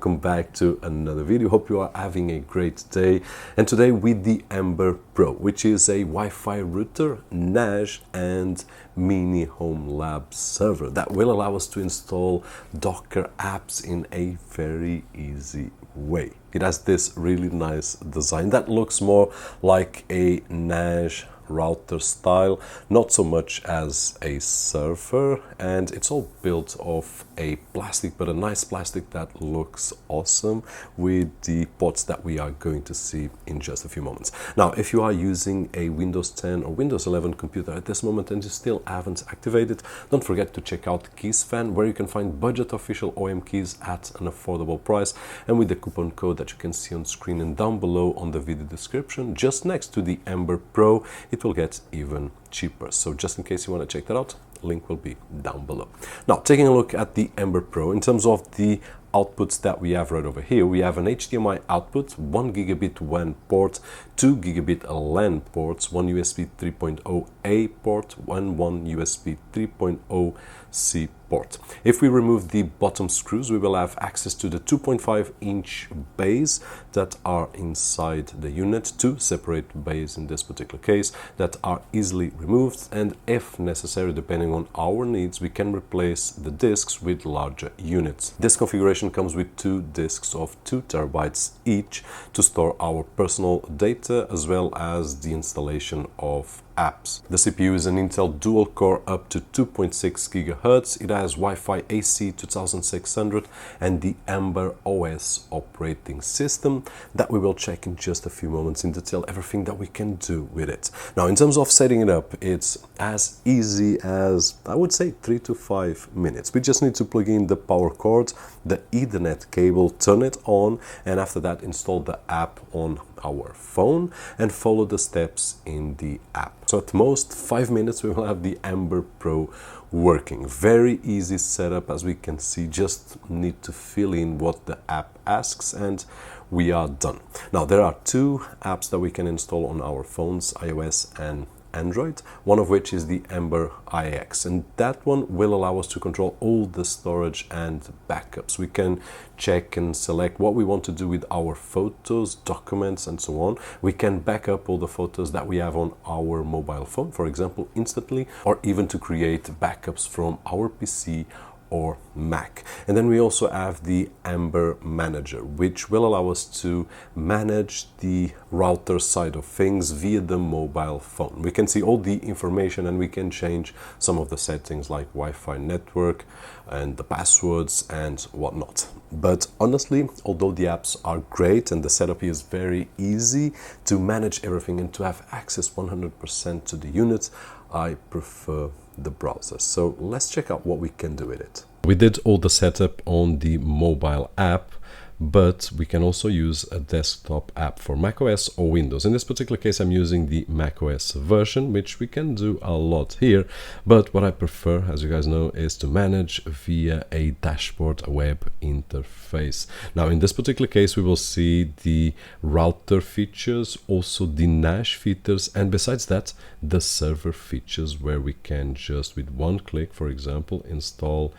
welcome back to another video. Hope you are having a great day. And today with the Ember Pro, which is a Wi-Fi router, NAS and mini home lab server that will allow us to install Docker apps in a very easy way. It has this really nice design that looks more like a NAS router style, not so much as a server, and it's all built of a plastic, but a nice plastic that looks awesome with the ports that we are going to see in just a few moments. Now, if you are using a Windows 10 or Windows 11 computer at this moment and you still haven't activated, don't forget to check out KeysFan, where you can find budget official OEM keys at an affordable price, and with the coupon code that you can see on screen and down below on the video description, just next to the Ember Pro, it will get even cheaper. So just in case you want to check that out, link will be down below. Now, taking a look at the Ember Pro, in terms of the outputs that we have right over here, we have an HDMI output, 1 gigabit WAN port, 2 gigabit LAN ports, 1 USB 3.0 A port, and 1 USB 3.0 C port. If we remove the bottom screws, we will have access to the 2.5-inch bays that are inside the unit, 2 separate bays in this particular case that are easily removed, and if necessary, depending on our needs, we can replace the discs with larger units. This configuration comes with 2 discs of 2 terabytes each to store our personal data as well as the installation of apps. The CPU is an Intel dual core up to 2.6 GHz. It has Wi-Fi AC 2600 and the Ember OS operating system that we will check in just a few moments in detail, everything that we can do with it. Now, in terms of setting it up, it's as easy as, I would say, 3 to 5 minutes. We just need to plug in the power cord, the Ethernet cable, turn it on, and after that install the app on our phone and follow the steps in the app. So at most 5 minutes we will have the Ember Pro working. Very easy setup, as we can see. Just need to fill in what the app asks and we are done. Now, there are 2 apps that we can install on our phones, iOS and Android, one of which is the Ember IX, and that one will allow us to control all the storage and backups. We can check and select what we want to do with our photos, documents, and so on. We can back up all the photos that we have on our mobile phone, for example, instantly, or even to create backups from our PC or Mac. And then we also have the Ember Manager, which will allow us to manage the router side of things via the mobile phone. We can see all the information and we can change some of the settings like Wi-Fi network and the passwords and whatnot. But honestly, although the apps are great and the setup is very easy to manage everything and to have access 100% to the unit, I prefer the browser. So let's check out what we can do with it. We did all the setup on the mobile app, but we can also use a desktop app for macOS or Windows. In this particular case, I'm using the macOS version, which we can do a lot here. But what I prefer, as you guys know, is to manage via a dashboard web interface. Now, in this particular case, we will see the router features, also the NAS features, and besides that, the server features, where we can just with one click, for example, install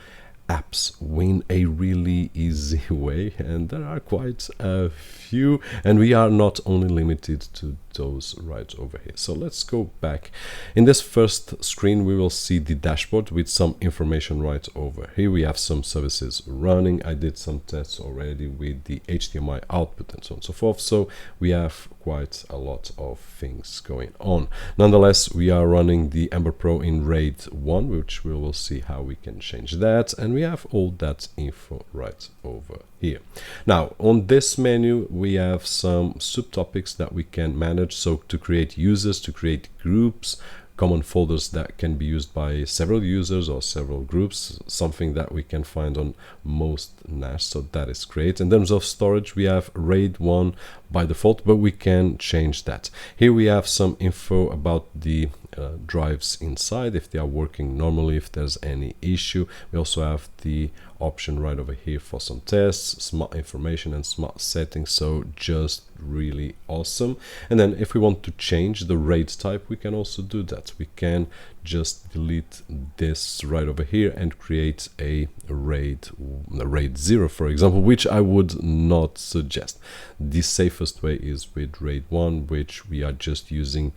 apps in a really easy way, and there are quite a few, and we are not only limited to those right over here. So let's go back. In this first screen, we will see the dashboard with some information right over here. We have some services running. I did some tests already with the HDMI output and so on and so forth. So we have quite a lot of things going on. Nonetheless, we are running the Ember Pro in RAID 1, which we will see how we can change that. And we have all that info right over here. Now, on this menu, we have some subtopics that we can manage. So to create users, to create groups, common folders that can be used by several users or several groups, something that we can find on most NAS, so that is great. In terms of storage, we have RAID 1 by default, but we can change that. Here we have some info about the drives inside, if they are working normally, if there's any issue. We also have the option right over here for some tests, smart information and smart settings, so just really awesome. And then if we want to change the RAID type, we can also do that. We can just delete this right over here and create a RAID 0, for example, which I would not suggest. The safest way is with RAID 1, which we are just using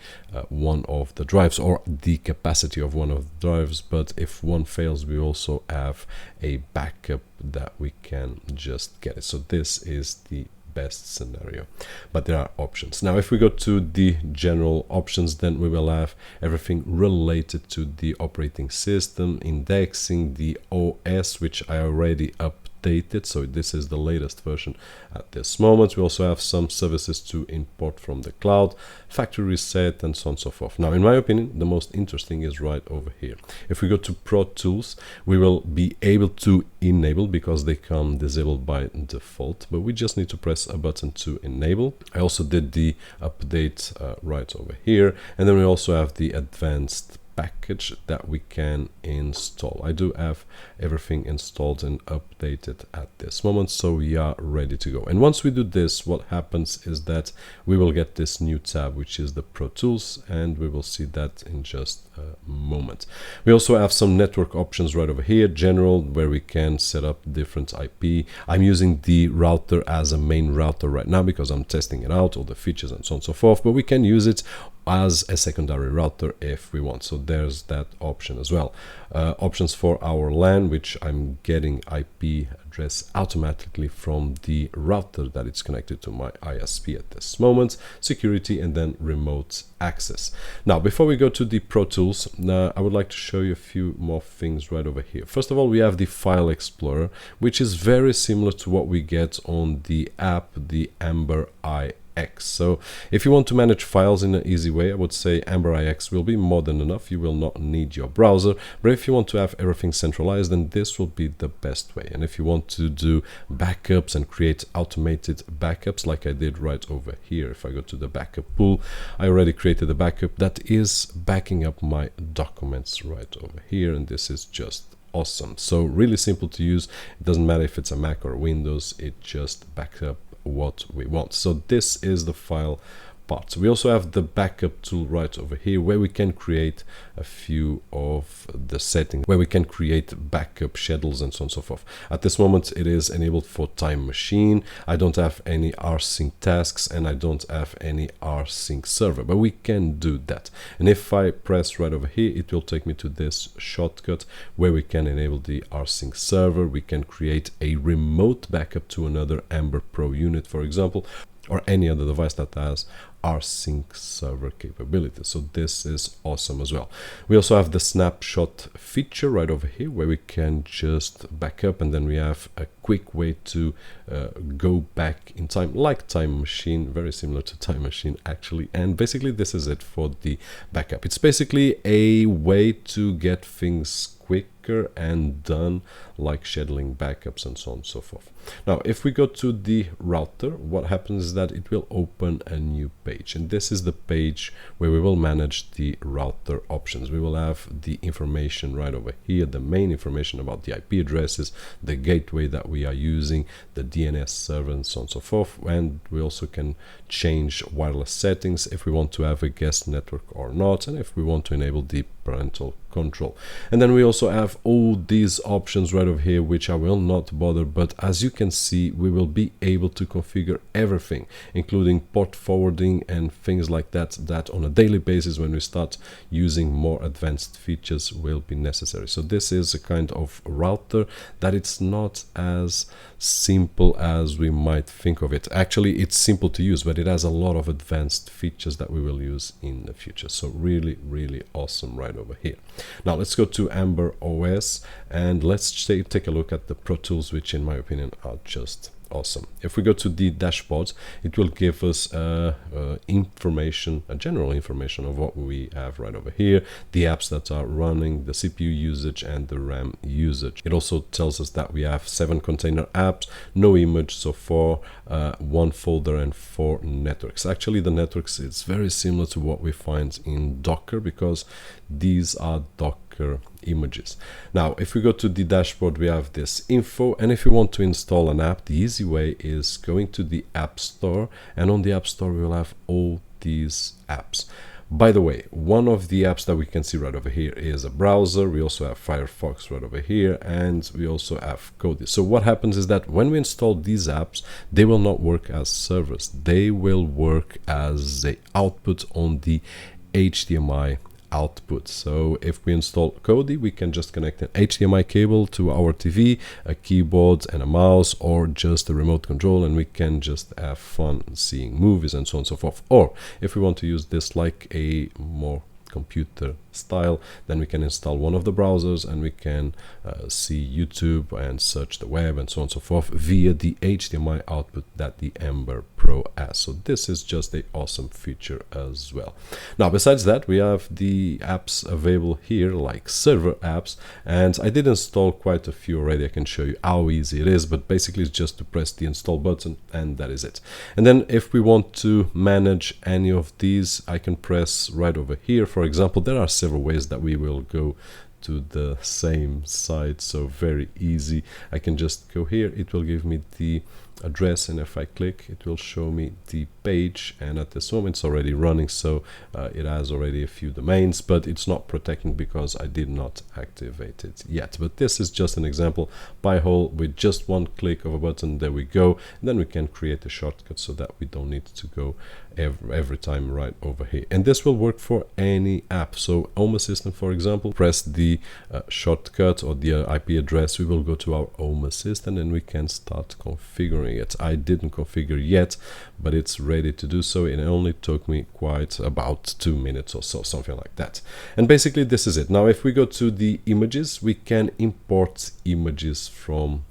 one of the drives or the capacity of one of the drives, but if one fails, we also have a backup that we can just get it. So this is the best scenario, but there are options. Now if we go to the general options, then we will have everything related to the operating system, indexing, the OS, which I already updated, so this is the latest version at this moment. We also have some services to import from the cloud, factory reset, and so on and so forth. Now in my opinion, the most interesting is right over here. If we go to Pro Tools, we will be able to enable, because they come disabled by default, but we just need to press a button to enable. I also did the update right over here, and then we also have the advanced package that we can install. I do have everything installed and updated at this moment, so we are ready to go. And once we do this, what happens is that we will get this new tab, which is the Pro Tools, and we will see that in just a moment. We also have some network options right over here, general, where we can set up different IP. I'm using the router as a main router right now because I'm testing it out, all the features and so on and so forth, but we can use it as a secondary router if we want, so there's that option as well. Options for our LAN, which I'm getting IP address automatically from the router that it's connected to my ISP at this moment, security, and then remote access. Now before we go to the Pro Tools, I would like to show you a few more things right over here. First of all, we have the File Explorer, which is very similar to what we get on the app, the Amber IX. So if you want to manage files in an easy way, I would say Amber IX will be more than enough. You will not need your browser, but if you want to have everything centralized, then this will be the best way. And if you want to do backups and create automated backups like I did right over here, if I go to the backup pool, I already created a backup that is backing up my documents right over here, and this is just awesome. So really simple to use. It doesn't matter if it's a Mac or Windows, it just backs up what we want. So this is the file part. We also have the backup tool right over here, where we can create a few of the settings, where we can create backup schedules and so on and so forth. At this moment it is enabled for Time Machine. I don't have any rsync tasks and I don't have any rsync server, but we can do that. And if I press right over here, it will take me to this shortcut where we can enable the rsync server. We can create a remote backup to another Amber Pro unit, for example, or any other device that has rsync server capability. So this is awesome as well. We also have the snapshot feature right over here, where we can just back up, and then we have a quick way to go back in time, like Time Machine, very similar to Time Machine actually. And basically this is it for the backup. It's basically a way to get things quicker and done, like scheduling backups and so on and so forth. Now if we go to the router, what happens is that it will open a new page, and this is the page where we will manage the router options. We will have the information right over here, the main information about the IP addresses, the gateway that we are using, the DNS server, and so on and so forth. And we also can change wireless settings if we want to have a guest network or not, and if we want to enable the parental control. And then we also have all these options right over here, which I will not bother, but as you can see, we will be able to configure everything, including port forwarding and things like that, that on a daily basis, when we start using more advanced features, will be necessary. So this is a kind of router that it's not as simple as we might think of it. Actually, it's simple to use, but it has a lot of advanced features that we will use in the future. So really, really awesome right over here. Now let's go to Amber OS and let's take a look at the Pro Tools, which in my opinion are just awesome. If we go to the dashboard, it will give us information, a general information of what we have right over here, the apps that are running, the CPU usage, and the RAM usage. It also tells us that we have 7 container apps, no image so far, 1 folder, and 4 networks. Actually, the networks is very similar to what we find in Docker, because these are Docker images. Now if we go to the dashboard, we have this info, and if you want to install an app, the easy way is going to the App Store, and on the App Store we will have all these apps. By the way, one of the apps that we can see right over here is a browser. We also have Firefox right over here, and we also have Kodi. So what happens is that when we install these apps, they will not work as servers. They will work as the output on the HDMI output. So if we install Kodi, we can just connect an HDMI cable to our TV, a keyboard and a mouse, or just a remote control, and we can just have fun seeing movies and so on and so forth. Or if we want to use this like a more computer style, then we can install one of the browsers and we can see YouTube and search the web and so on and so forth via the HDMI output that the Ember Pro has. So this is just an awesome feature as well. Now, besides that, we have the apps available here, like server apps, and I did install quite a few already. I can show you how easy it is, but basically it's just to press the install button and that is it. And then if we want to manage any of these, I can press right over here. For example, there are several ways that we will go to the same site, so very easy. I can just go here, it will give me the address, and if I click, it will show me the page, and at this moment it's already running, so it has already a few domains, but it's not protecting because I did not activate it yet. But this is just an example. Pi-hole with just one click of a button, there we go, and then we can create a shortcut so that we don't need to go every time right over here. And this will work for any app. So Home Assistant, for example, press the shortcut or the IP address, we will go to our Home Assistant and we can start configuring it. I didn't configure yet, but it's ready to do so. It only took me quite about 2 minutes or so, something like that. And basically this is it. Now if we go to the images, we can import images from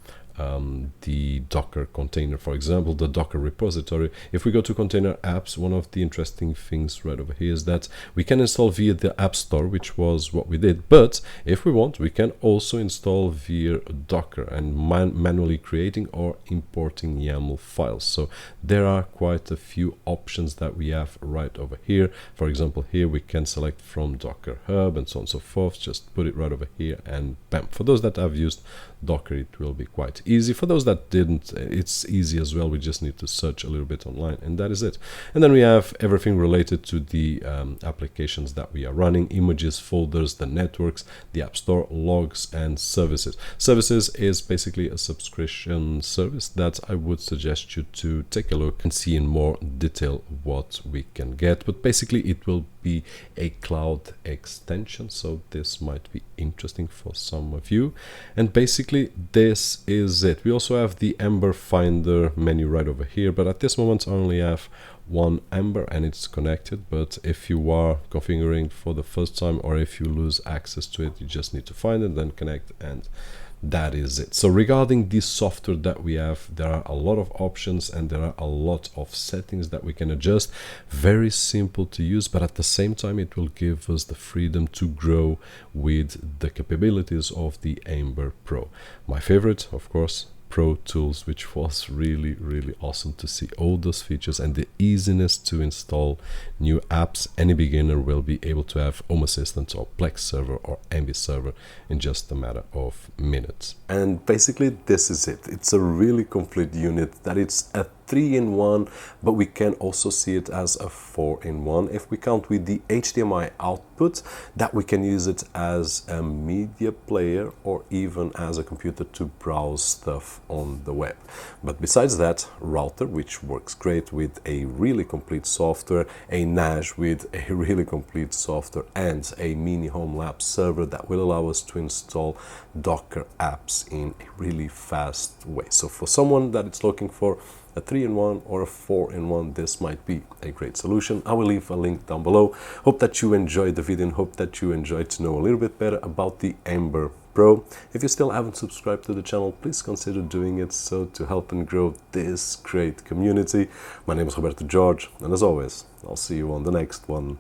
the Docker container, for example, the Docker repository. If we go to container apps, one of the interesting things right over here is that we can install via the App Store, which was what we did. But if we want, we can also install via Docker and manually creating or importing YAML files. So there are quite a few options that we have right over here. For example, here we can select from Docker Hub and so on and so forth. Just put it right over here and bam. For those that have used Docker, it will be quite easy. For those that didn't, it's easy as well. We just need to search a little bit online and that is it. And then we have everything related to the applications that we are running: images, folders, the networks, the App Store, logs, and services. Services is basically a subscription service that I would suggest you to take a look and see in more detail what we can get. But basically it will be a cloud extension, so this might be interesting for some of you. And basically this is it. We also have the Ember Finder menu right over here, but at this moment I only have one Ember and it's connected. But if you are configuring for the first time, or if you lose access to it, you just need to find it, then connect, and that is it. So regarding this software that we have, there are a lot of options and there are a lot of settings that we can adjust. Very simple to use, but at the same time it will give us the freedom to grow with the capabilities of the Ember Pro. My favorite, of course, Pro Tools, which was really, really awesome to see all those features and the easiness to install new apps. Any beginner will be able to have Home Assistant or Plex Server or Ember Server in just a matter of minutes. And basically this is it. It's a really complete unit that it's a 3-in-1, but we can also see it as a 4-in-1 if we count with the HDMI output, that we can use it as a media player or even as a computer to browse stuff on the web. But besides that, router, which works great with a really complete software, a NAS with a really complete software, and a mini home lab server that will allow us to install Docker apps in a really fast way. So for someone that is looking for a 3-in-1 or a 4-in-1, this might be a great solution. I will leave a link down below. Hope that you enjoyed the video and hope that you enjoyed to know a little bit better about the Ember Pro. If you still haven't subscribed to the channel, please consider doing it, so to help and grow this great community. My name is Roberto, and as always, I'll see you on the next one.